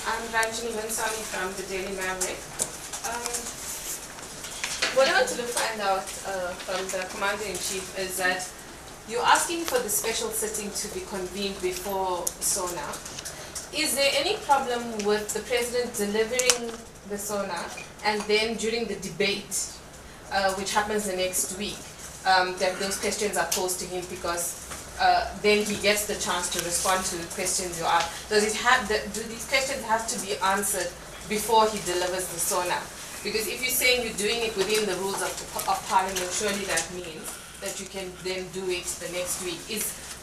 I'm Ranjini Mansani from the Daily Maverick. What I wanted to find out from the Commander-in-Chief is that you're asking for the special sitting to be convened before SONA. Is there any problem with the President delivering the SONA and then during the debate, which happens the next week, that those questions are posed to him, because then he gets the chance to respond to the questions you ask? Do these questions have to be answered before he delivers the SONA? Because if you're saying you're doing it within the rules of Parliament, surely that means that you can then do it the next week.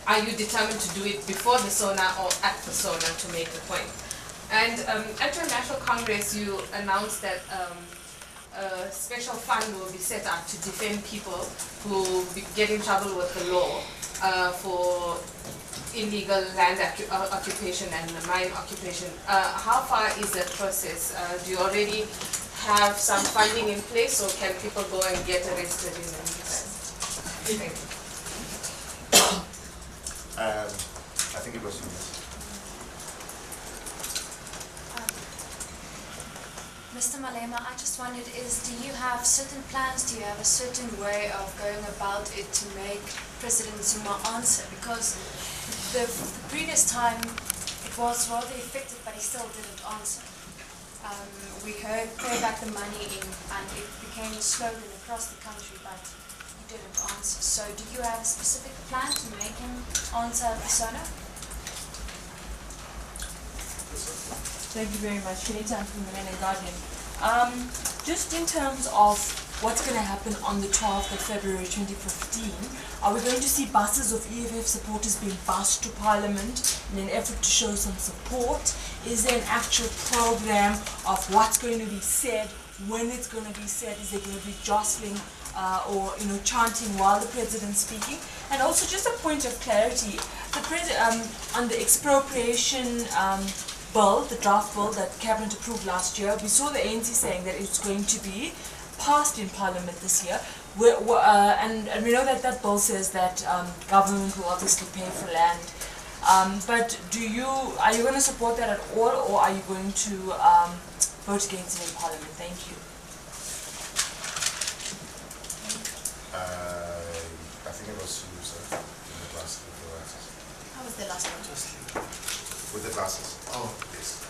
Are you determined to do it before the SONA or at the SONA, to make the point? And at your National Congress, you announced that a special fund will be set up to defend people who get in trouble with the law for illegal land occupation and mine occupation. How far is that process? Do you already have some funding in place, or can people go and get arrested in the meantime? Thank you. I think it was you. Mr. Malema, I just wondered, do you have certain plans, do you have a certain way of going about it to make President Zuma answer? Because the previous time it was rather effective, but he still didn't answer. We heard pay back the money and it became a slogan across the country, but he didn't answer. So do you have a specific plan to make him answer the SONA? Thank you very much. Kenita from the Men and Guardian. Just in terms of what's going to happen on the 12th of February 2015, are we going to see buses of EFF supporters being bussed to Parliament in an effort to show some support? Is there an actual program of what's going to be said, when it's going to be said? Is there going to be jostling or chanting while the President's speaking? And also just a point of clarity, on the expropriation bill, the draft bill that Cabinet approved last year, we saw the ANC saying that it's going to be passed in Parliament this year. And we know that that bill says that government will obviously pay for land. But are you going to support that at all, or are you going to vote against it in Parliament? Thank you. I think it was you, sir, in the glasses. How was the last one? With the glasses. Oh, yes.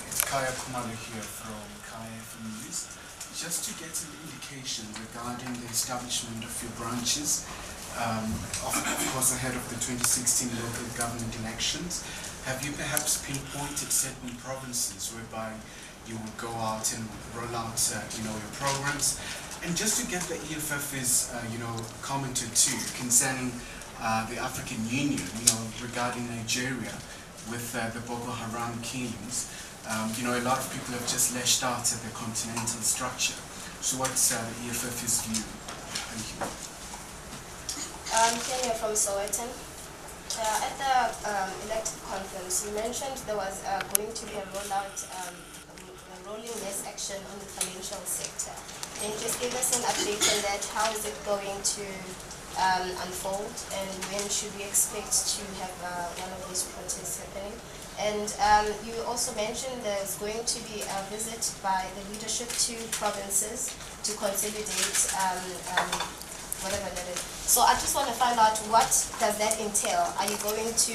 It's Kaya Kumalo here from Kaya News. Just to get an indication regarding the establishment of your branches, of course ahead of the 2016 local government elections, have you perhaps pinpointed certain provinces whereby you will go out and roll out your programs? And just to get the EFF's commented too concerning the African Union, regarding Nigeria with the Boko Haram killings. A lot of people have just lashed out at the continental structure. So what's the EFF's view? Thank you. Kenya from Sowetan. At the elected conference, you mentioned there was going to be a rolling mass action on the financial sector. Can you just give us an update on that? How is it going to unfold, and when should we expect to have one of these protests happening? And you also mentioned there's going to be a visit by the leadership to provinces to consolidate whatever that is. So I just want to find out, what does that entail? Are you going to,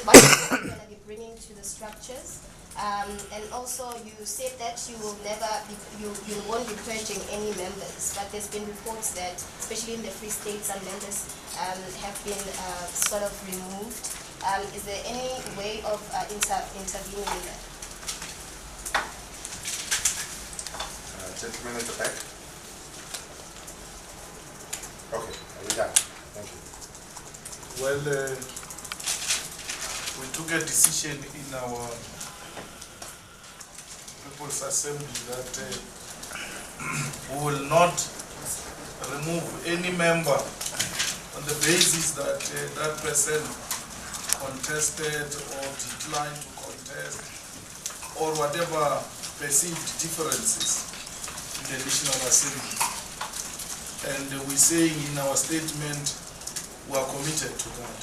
what are you going to be bringing to the structures? And also, you said that you will never be, you won't be purging any members, but there's been reports that, especially in the Free State, some members have been sort of removed. Is there any way of intervening in that? Gentleman at the back. Okay, are we done? Thank you. Well, we took a decision in our People's Assembly that we will not remove any member on the basis that that person contested or declined to contest, or whatever perceived differences in the National Assembly. And we say in our statement we are committed to that.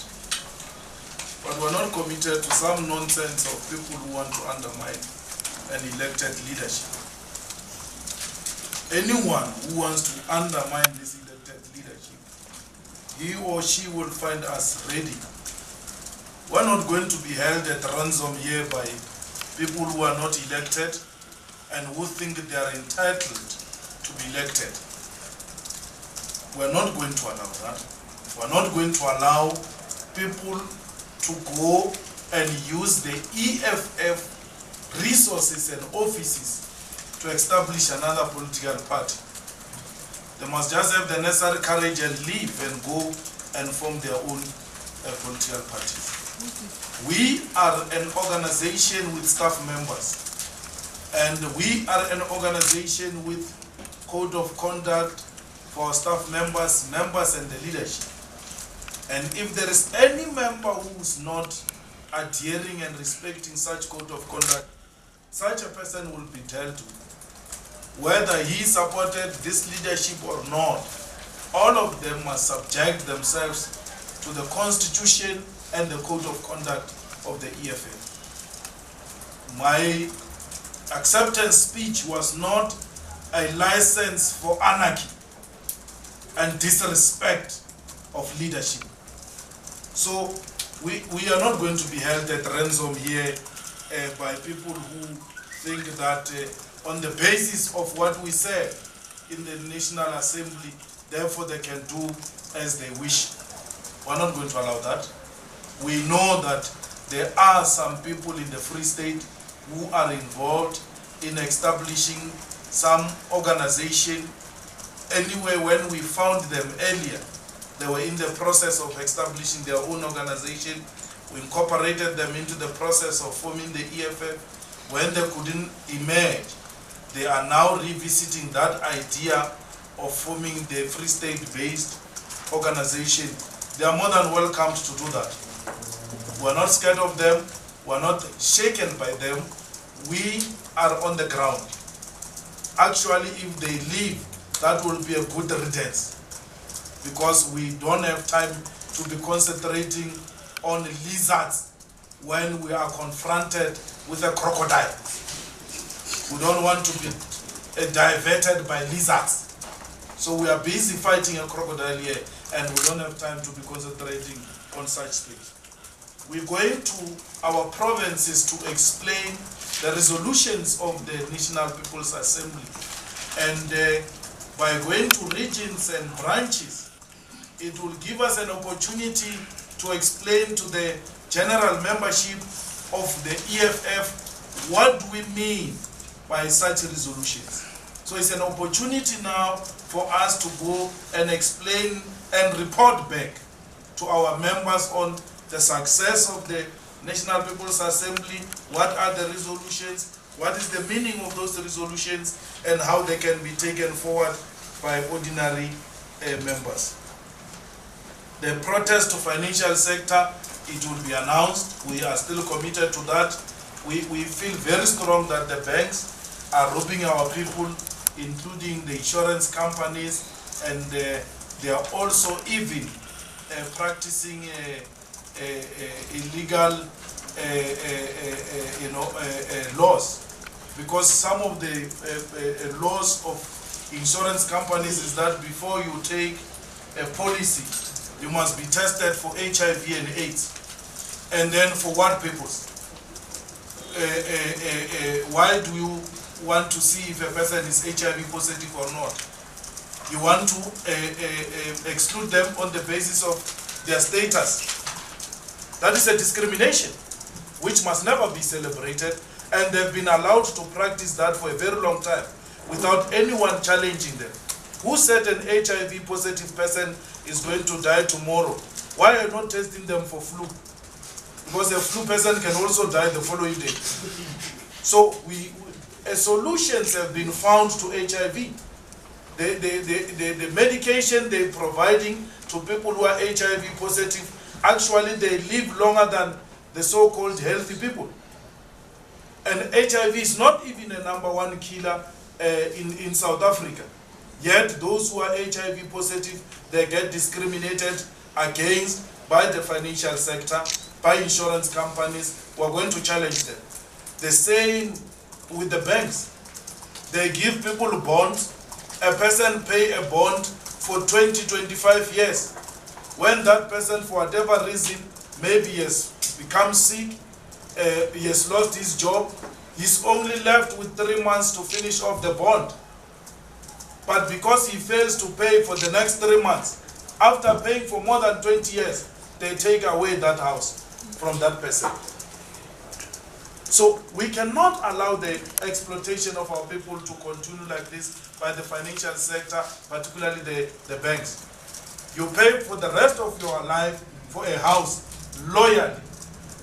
But we're not committed to some nonsense of people who want to undermine and elected leadership. Anyone who wants to undermine this elected leadership, he or she will find us ready. We're not going to be held at ransom here by people who are not elected and who think they are entitled to be elected. We're not going to allow that. We're not going to allow people to go and use the EFF resources and offices to establish another political party. They must just have the necessary courage and leave and go and form their own political parties. We are an organization with staff members, and we are an organization with code of conduct for our staff members, and the leadership. And if there is any member who is not adhering and respecting such code of conduct, such a person will be dealt with. Whether he supported this leadership or not, all of them must subject themselves to the Constitution and the Code of Conduct of the EFF. My acceptance speech was not a license for anarchy and disrespect of leadership. So we are not going to be held at ransom here by people who think that on the basis of what we said in the National Assembly, therefore they can do as they wish. We're not going to allow that. We know that there are some people in the Free State who are involved in establishing some organization. Anyway, when we found them earlier, they were in the process of establishing their own organization. We incorporated them into the process of forming the EFF. When they couldn't emerge, they are now revisiting that idea of forming the Free State-based organization. They are more than welcome to do that. We're not scared of them. We're not shaken by them. We are on the ground. Actually, if they leave, that will be a good riddance, because we don't have time to be concentrating on lizards when we are confronted with a crocodile. We don't want to be diverted by lizards. So we are busy fighting a crocodile here, and we don't have time to be concentrating on such things. We're going to our provinces to explain the resolutions of the National People's Assembly. And by going to regions and branches, it will give us an opportunity to explain to the general membership of the EFF what do we mean by such resolutions. So it's an opportunity now for us to go and explain and report back to our members on the success of the National People's Assembly, what are the resolutions, what is the meaning of those resolutions, and how they can be taken forward by ordinary members. The protest to financial sector, it will be announced. We are still committed to that. We feel very strong that the banks are robbing our people, including the insurance companies, and they are also even practicing illegal laws, because some of the laws of insurance companies is that before you take a policy, you must be tested for HIV and AIDS. And then for what purpose? Why do you want to see if a person is HIV positive or not? You want to exclude them on the basis of their status. That is a discrimination which must never be celebrated, and they've been allowed to practice that for a very long time without anyone challenging them. Who said an HIV positive person is going to die tomorrow? Why are you not testing them for flu? Because a flu person can also die the following day. So solutions have been found to HIV. The medication they're providing to people who are HIV positive, actually they live longer than the so-called healthy people. And HIV is not even a #1 killer in South Africa. Yet those who are HIV positive, they get discriminated against by the financial sector, by insurance companies who are going to challenge them. The same with the banks. They give people bonds. A person pay a bond for 20, 25 years. When that person, for whatever reason, maybe he has become sick, he has lost his job, he's only left with 3 months to finish off the bond. But because he fails to pay for the next 3 months, after paying for more than 20 years, they take away that house from that person. So we cannot allow the exploitation of our people to continue like this by the financial sector, particularly the banks. You pay for the rest of your life for a house loyally.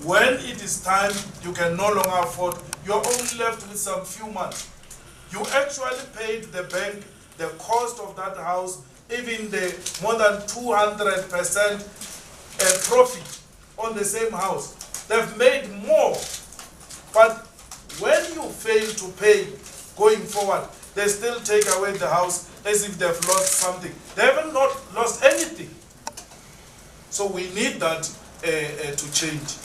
When it is time, you can no longer afford, you're only left with some few months. You actually paid the bank the cost of that house, even the more than 200% profit on the same house. They've made more. But when you fail to pay going forward, they still take away the house as if they've lost something. They haven't not lost anything. So we need that to change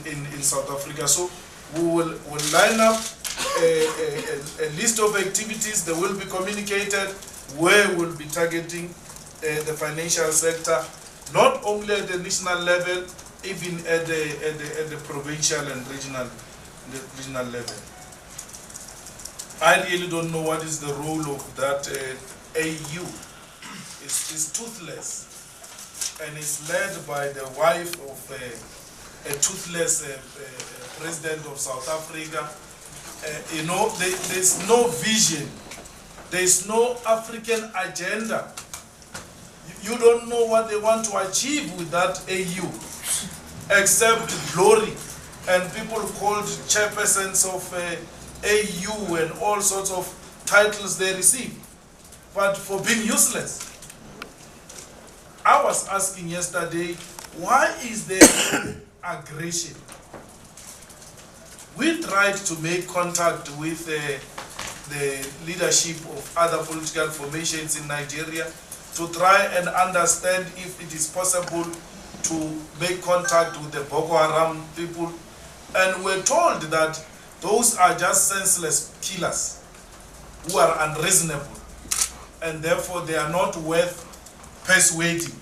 in South Africa. So we'll line up a list of activities that will be communicated where we'll be targeting the financial sector, not only at the national level, even at the provincial and regional level. I really don't know what is the role of that AU. It's toothless, and it's led by the wife of a toothless president of South Africa. You know, there's no vision. There's no African agenda. You don't know what they want to achieve with that AU, except glory. And people called chairpersons of AU and all sorts of titles they receive, but for being useless. I was asking yesterday, why is there no aggression? We tried to make contact with the leadership of other political formations in Nigeria to try and understand if it is possible to make contact with the Boko Haram people. And we're told that those are just senseless killers who are unreasonable, and therefore they are not worth persuading.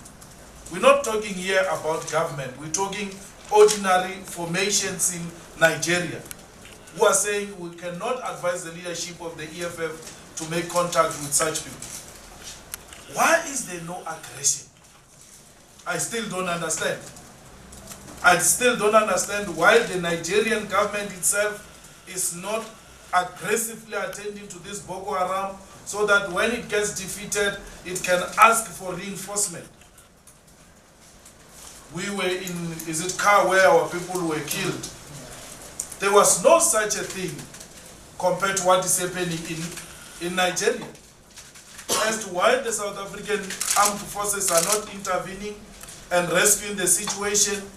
We're not talking here about government. We're talking ordinary formations in Nigeria who are saying we cannot advise the leadership of the EFF to make contact with such people. Why is there no aggression? I still don't understand. I still don't understand why the Nigerian government itself is not aggressively attending to this Boko Haram so that when it gets defeated, it can ask for reinforcement. We were in, is it Car where our people were killed? There was no such a thing compared to what is happening in Nigeria. As to why the South African armed forces are not intervening and rescuing the situation,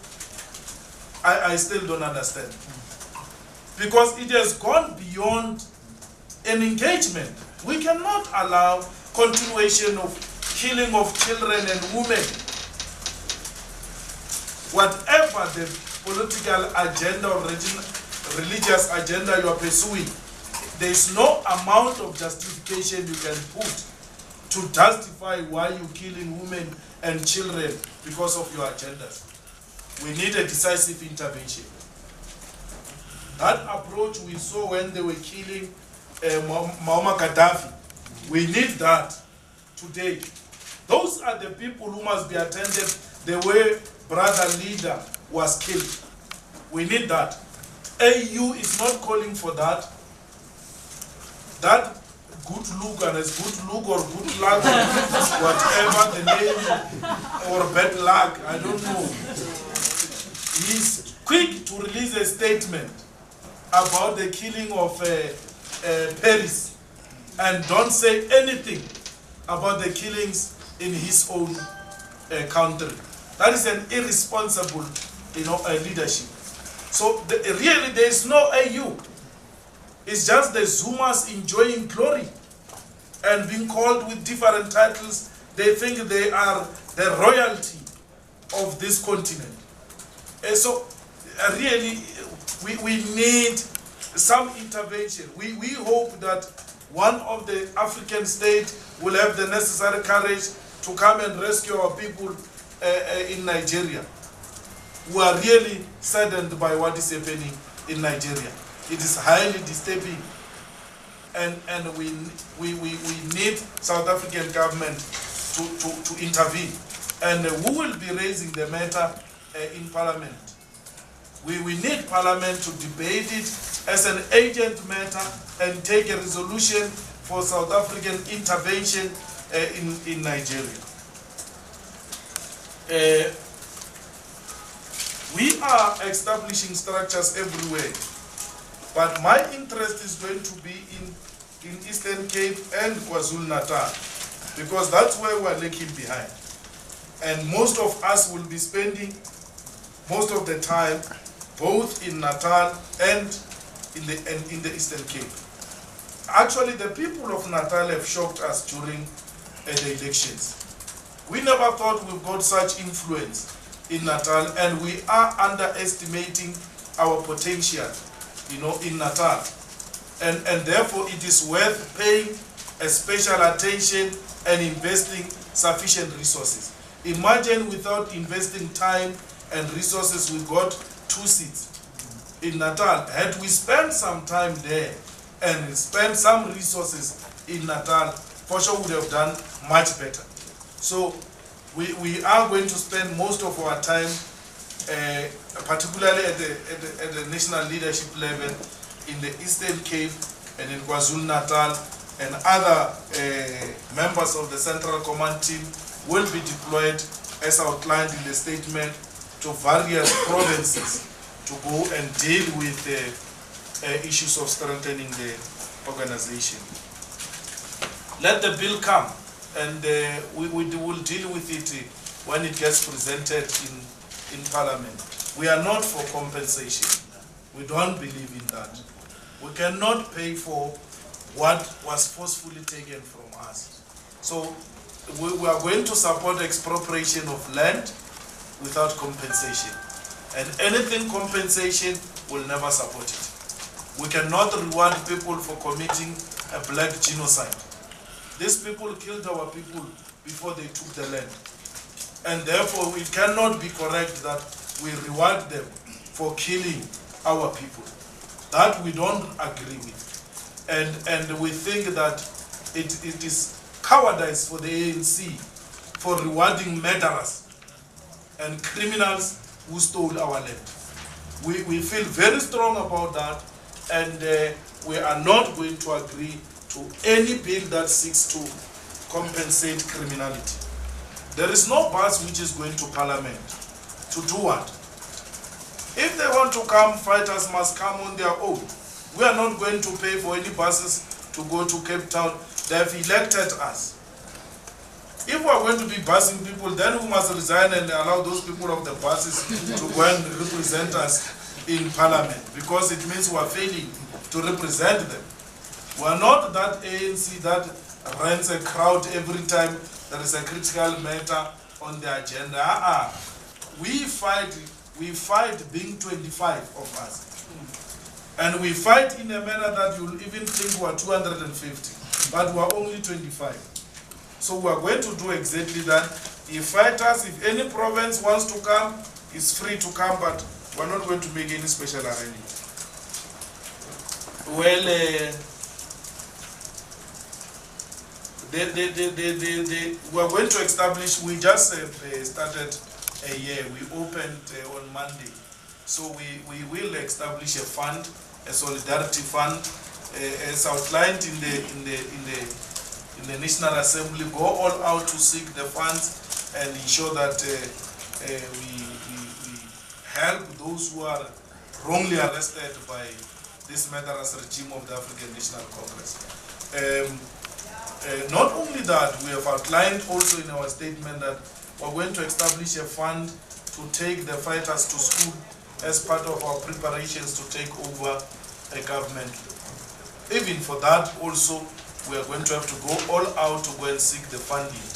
I still don't understand. Because it has gone beyond an engagement. We cannot allow continuation of killing of children and women. Whatever the political agenda or religious agenda you are pursuing, there is no amount of justification you can put to justify why you're killing women and children because of your agendas. We need a decisive intervention. That approach we saw when they were killing Muammar Gaddafi, we need that today. Those are the people who must be attended the way brother leader was killed. We need that. AU is not calling for that. That good look and as good look or good luck, whatever the name, or bad luck, I don't know. He's quick to release a statement about the killing of Paris and don't say anything about the killings in his own country. That is an irresponsible, leadership. So really there is no AU. It's just the Zumas enjoying glory and being called with different titles. They think they are the royalty of this continent. And so really we need some intervention. We hope that one of the African states will have the necessary courage to come and rescue our people in Nigeria, who are really saddened by what is happening in Nigeria. It is highly disturbing, and we need South African government to intervene. And who will be raising the matter in Parliament? We need Parliament to debate it as an urgent matter and take a resolution for South African intervention in Nigeria. We are establishing structures everywhere, but my interest is going to be in Eastern Cape and KwaZulu-Natal, because that's where we're lagging behind. And most of us will be spending most of the time both in Natal and in the Eastern Cape. Actually, the people of Natal have shocked us during the elections. We never thought we've got such influence in Natal, and we are underestimating our potential, in Natal. And therefore, it is worth paying a special attention and investing sufficient resources. Imagine without investing time and resources, we got 2 seats in Natal. Had we spent some time there and spent some resources in Natal, for sure would have done much better. So we are going to spend most of our time, particularly at the national leadership level, in the Eastern Cape and in KwaZulu-Natal, and other members of the Central Command team will be deployed, as outlined in the statement, to various provinces to go and deal with the issues of strengthening the organization. Let the bill come, and we will deal with it when it gets presented in Parliament. We are not for compensation. We don't believe in that. We cannot pay for what was forcefully taken from us. So we are going to support expropriation of land without compensation. And anything compensation will never support it. We cannot reward people for committing a black genocide. These people killed our people before they took the land. And therefore, it cannot be correct that we reward them for killing our people. That we don't agree with. And we think that it is cowardice for the ANC for rewarding murderers and criminals who stole our land. We feel very strong about that, and we are not going to agree to any bill that seeks to compensate criminality. There is no bus which is going to Parliament. To do what? If they want to come, fighters must come on their own. We are not going to pay for any buses to go to Cape Town. They have elected us. If we are going to be busing people, then we must resign and allow those people of the buses to go and represent us in Parliament, because it means we are failing to represent them. We are not that ANC that rents a crowd every time there is a critical matter on the agenda. We fight being 25 of us. And we fight in a manner that you'll even think we are 250, but we are only 25. So we are going to do exactly that. If fighters, if any province wants to come, it's free to come, but we're not going to make any special arrangement. Well, we are going to establish, we just started a year, we opened on Monday. So we will establish a fund, a solidarity fund, as outlined in the National Assembly. Go all out to seek the funds and ensure that we help those who are wrongly arrested by this murderous regime of the African National Congress. Not only that, we have outlined also in our statement that we're going to establish a fund to take the fighters to school as part of our preparations to take over a government. Even for that also, we are going to have to go all out to go and seek the funding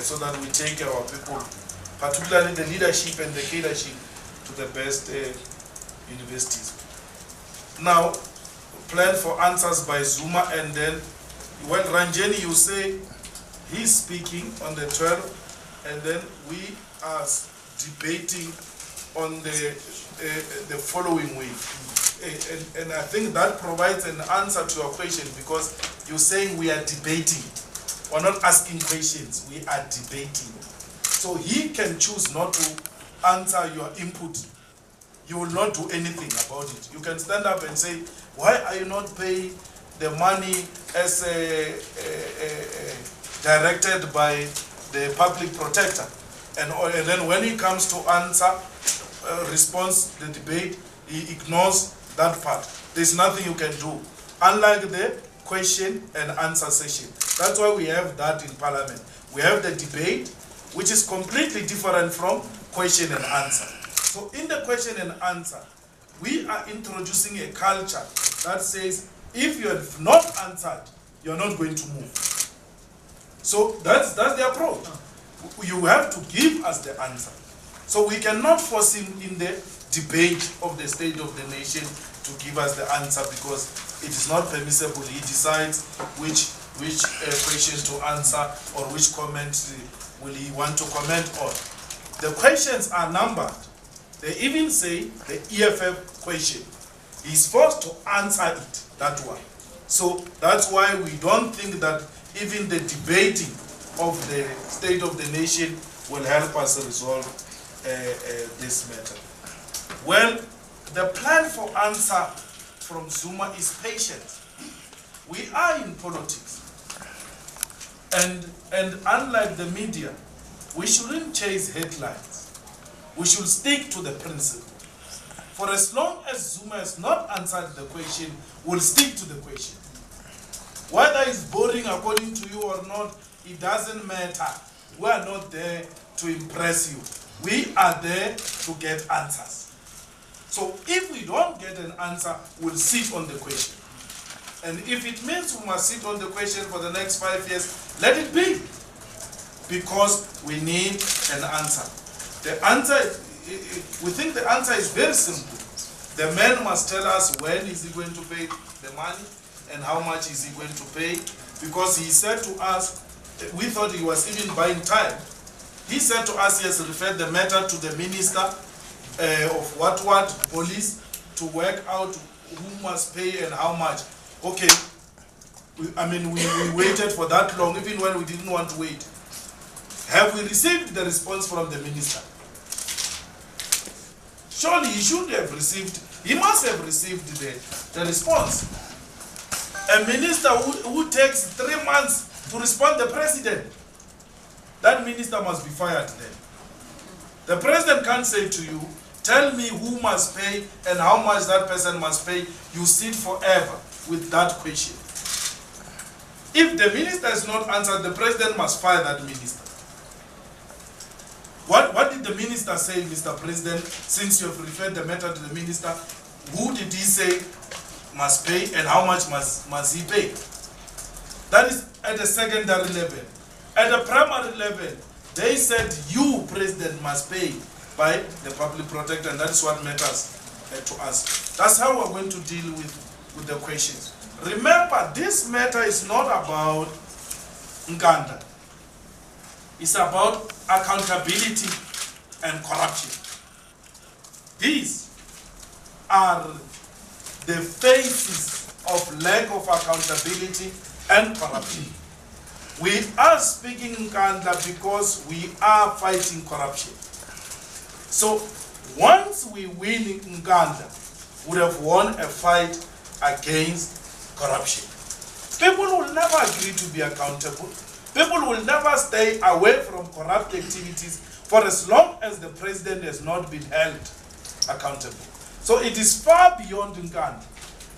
so that we take our people, particularly the leadership and the cadreship, to the best universities. Now, plan for answers by Zuma, and then, well, Ranjeni, you say he's speaking on the 12th, and then we are debating on the following week. And I think that provides an answer to your question, because you're saying we are debating. We're not asking questions, we are debating. So he can choose not to answer your input. You will not do anything about it. You can stand up and say, why are you not paying the money as directed by the public protector? And then when he comes to answer, response, the debate, he ignores that part. There's nothing you can do. Unlike the question and answer session. That's why we have that in Parliament. We have the debate, which is completely different from question and answer. So in the question and answer, we are introducing a culture that says, if you have not answered, you're not going to move. So that's the approach. You have to give us the answer. So we cannot force him in the debate of the State of the Nation to give us the answer, because it is not permissible. He decides which questions to answer or which comments will he want to comment on. The questions are numbered. They even say the EFF question. He's forced to answer it, that one. So that's why we don't think that even the debating of the State of the Nation will help us resolve this matter. Well, the plan for answer from Zuma is patience. We are in politics. And unlike the media, we shouldn't chase headlines. We should stick to the principle. For as long as Zuma has not answered the question, we'll stick to the question. Whether it's boring according to you or not, it doesn't matter. We are not there to impress you. We are there to get answers. So if we don't get an answer, we'll sit on the question. And if it means we must sit on the question for the next 5 years, let it be. Because we need an answer. The answer, we think the answer is very simple. The man must tell us when is he going to pay the money and how much is he going to pay. Because he said to us, we thought he was even buying time. He said to us, he has referred the matter to the minister of what police to work out who must pay and how much. Okay, we waited for that long, even when we didn't want to wait. Have we received the response from the minister? Surely he should have received, he must have received the response. A minister who takes 3 months to respond to the president, that minister must be fired then. The president can't say to you, tell me who must pay and how much that person must pay. You sit forever with that question. If the minister is not answered, the president must fire that minister. What did the minister say, Mr. President, since you have referred the matter to the minister? Who did he say must pay and how much must he pay? That is at the secondary level. At the primary level, they said you, President, must pay by the public protector, and that's what matters to us. That's how we're going to deal with the questions. Remember, this matter is not about Nkandla. It's about accountability and corruption. These are the faces of lack of accountability and corruption. We are speaking Nkandla because we are fighting corruption. So once we win Nkandla, we have won a fight against corruption. People will never agree to be accountable. People will never stay away from corrupt activities for as long as the president has not been held accountable. So it is far beyond Nkandla.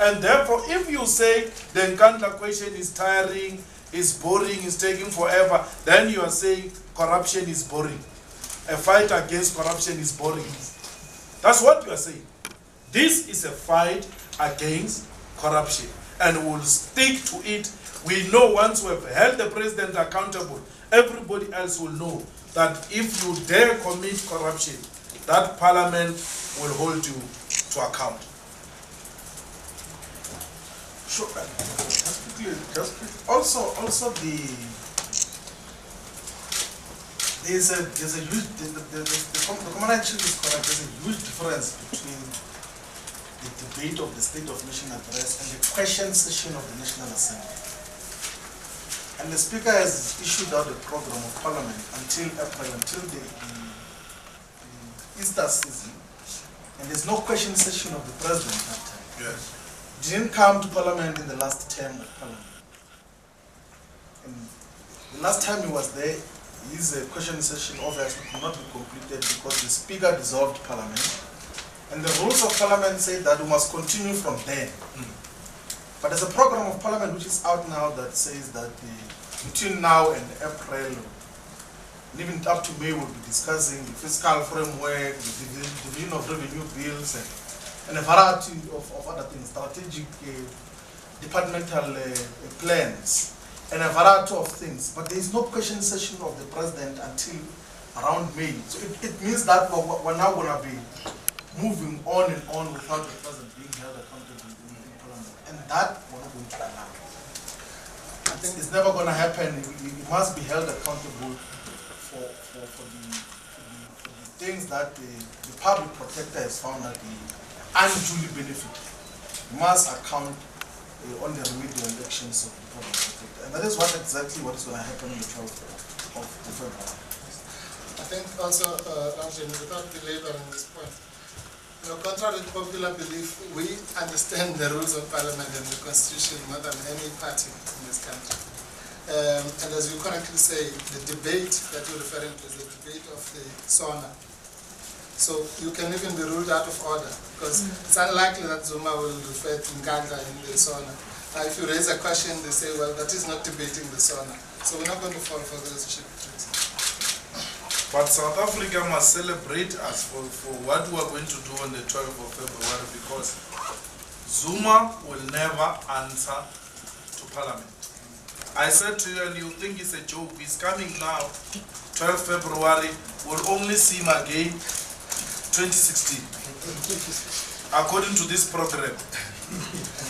And therefore, if you say the Nkandla question is tiring, is boring, is taking forever, then you are saying corruption is boring. A fight against corruption is boring. That's what you are saying. This is a fight against corruption, and we'll stick to it. We know once we have held the president accountable, everybody else will know that if you dare commit corruption, that parliament will hold you to account. Sure. Just quickly. Also there's a huge the commander-in-chief is correct. There's a huge difference between the debate of the State of Nation address and the question session of the National Assembly. And the Speaker has issued out a program of Parliament until April, until the Easter season, and there's no question session of the President that time. Yes. Didn't come to Parliament in the last term of Parliament. And the last time he was there, his question session obviously could not be completed because the Speaker dissolved Parliament. And the rules of Parliament say that we must continue from there. But there's a program of Parliament which is out now that says that between now and April, and even up to May, we'll be discussing the fiscal framework, the division of revenue bills, and a variety of other things, strategic departmental plans, and a variety of things. But there is no question session of the President until around May. So it means that we're now going to be moving on and on without the President being held accountable in Parliament. And that we're not going to allow. I think it's never going to happen. He must be held accountable for the things that the public protector has found that he unduly benefit. He must account on the remedial elections of the public protector. And that is exactly what is going to happen on the 12th of February. I think also, Ramjan, without belaboring this point, contrary to popular belief, we understand the rules of Parliament and the Constitution more than any party in this country. And as you correctly say, the debate that you're referring to is the debate of the SONA. So you can even be ruled out of order because it's unlikely that Zuma will refer to Nganda in the SONA. Now, if you raise a question, they say, well, that is not debating the SONA. So we're not going to fall for those cheap tricks. But South Africa must celebrate us for what we are going to do on the 12th of February because Zuma will never answer to Parliament. I said to you, and you think it's a joke, he's coming now, 12th February, we'll only see him again 2016. According to this program.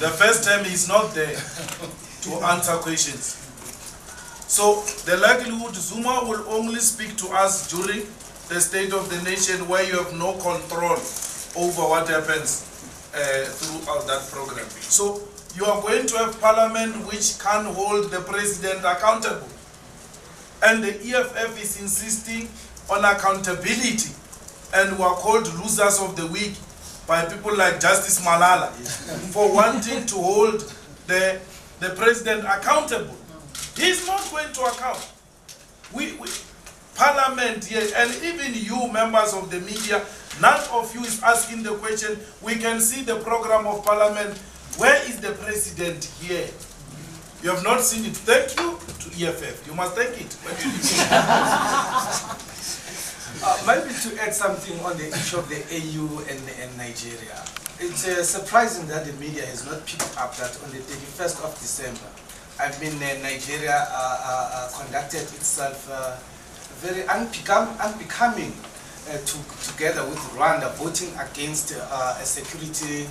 The first time he's not there to answer questions. So the likelihood Zuma will only speak to us during the State of the Nation where you have no control over what happens throughout that program. So you are going to have Parliament which can hold the President accountable. And the EFF is insisting on accountability. And we are called losers of the week by people like Justice Malala for wanting to hold the President accountable. He's not going to account. Parliament here, and even you members of the media, none of you is asking the question. We can see the program of Parliament. Where is the President here? You have not seen it. Thank you to EFF. You must thank it. Maybe to add something on the issue of the AU and Nigeria. It's surprising that the media has not picked up that on the 31st of December, Nigeria conducted itself very unbecoming together with Rwanda, voting against a Security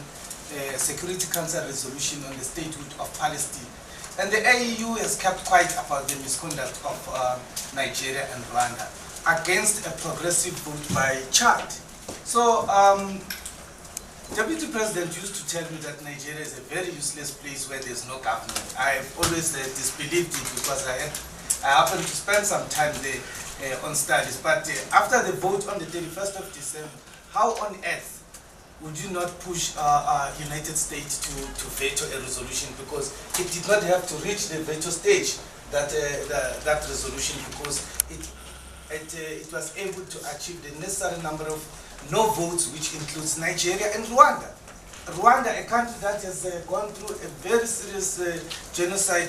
Council resolution on the statehood of Palestine. And the AU has kept quiet about the misconduct of Nigeria and Rwanda against a progressive vote by Chad. So, Deputy President used to tell me that Nigeria is a very useless place where there's no government. I've always disbelieved it because I happened to spend some time there on studies. But after the vote on the 31st of December, how on earth would you not push United States to veto a resolution, because it did not have to reach the veto stage, that resolution, because it was able to achieve the necessary number of no votes, which includes Nigeria and Rwanda. Rwanda, a country that has gone through a very serious genocide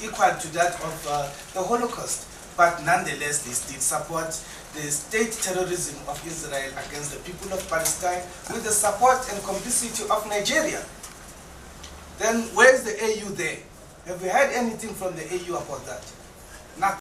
equal to that of the Holocaust, but nonetheless they still support the state terrorism of Israel against the people of Palestine with the support and complicity of Nigeria. Then where is the AU there? Have we heard anything from the AU about that?